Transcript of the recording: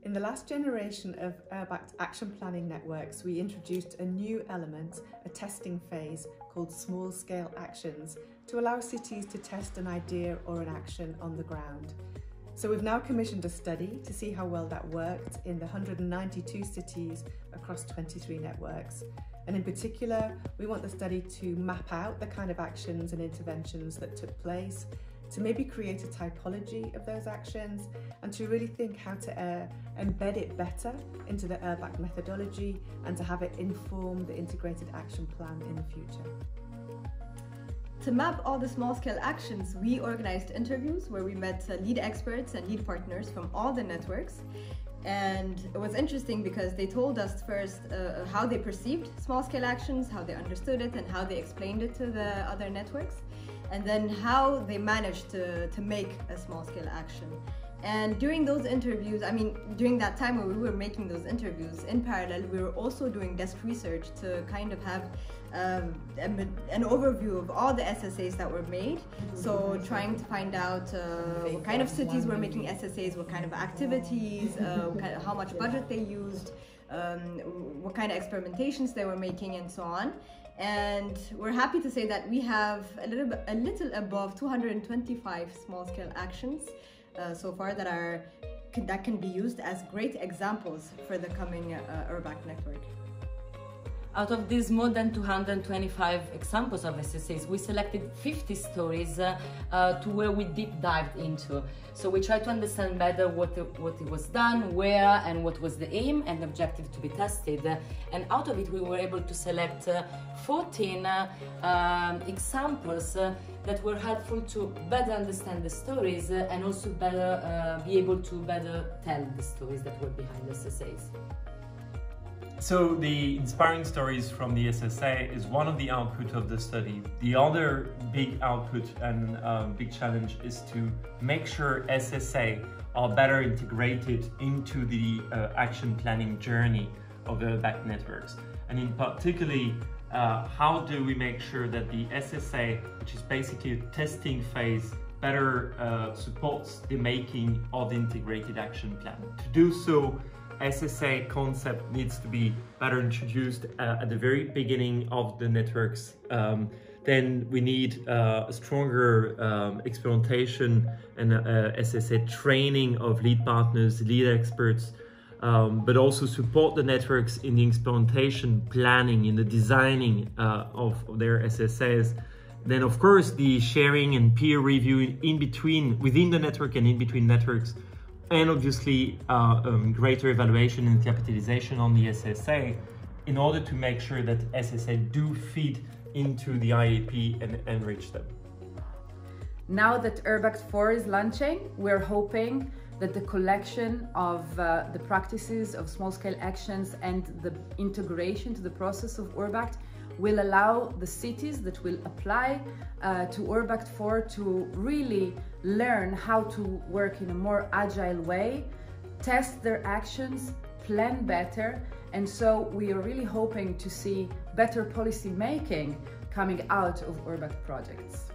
In the last generation of URBACT action planning networks, we introduced a new element, a testing phase called small-scale actions, to allow cities to test an idea or an action on the ground. So we've now commissioned a study to see how well that worked in the 192 cities across 23 networks. And in particular, we want the study to map out the kind of actions and interventions that took place, to maybe create a typology of those actions, and to really think how to embed it better into the URBACT methodology and to have it inform the integrated action plan in the future. To map all the small-scale actions, we organized interviews where we met lead experts and lead partners from all the networks. And it was interesting because they told us first how they perceived small-scale actions, how they understood it, and how they explained it to the other networks, and then how they managed to make a small-scale action. And during those interviews, during that time when we were making those interviews, in parallel, we were also doing desk research to kind of have an overview of all the SSAs that were made. So trying to find out what kind of cities were making SSAs, what kind of activities, how much budget they used, what kind of experimentations they were making, and so on. And we're happy to say that we have a little above 225 small-scale actions so far that can be used as great examples for the coming URBACT network. Out of these more than 225 examples of SSAs, we selected 50 stories to where we deep dived into. So we tried to understand better what it was done, where, and what was the aim and objective to be tested. And out of it, we were able to select 14 examples that were helpful to better understand the stories and also better be able to better tell the stories that were behind the SSAs. So the inspiring stories from the SSA is one of the output of the study. The other big output and big challenge is to make sure SSA are better integrated into the action planning journey of the URBACT networks. And in particularly, how do we make sure that the SSA, which is basically a testing phase, better supports the making of the integrated action plan. To do so, SSA concept needs to be better introduced at the very beginning of the networks. Then we need a stronger experimentation and SSA training of lead partners, lead experts, but also support the networks in the experimentation planning, in the designing of their SSAs. Then of course the sharing and peer review within the network and in between networks, and obviously greater evaluation and capitalization on the SSA in order to make sure that SSA do feed into the IAP and enrich them. Now that URBACT 4 is launching, we're hoping that the collection of the practices of small-scale actions and the integration to the process of URBACT will allow the cities that will apply to URBACT 4 to really learn how to work in a more agile way, test their actions, plan better, and so we are really hoping to see better policy making coming out of URBACT projects.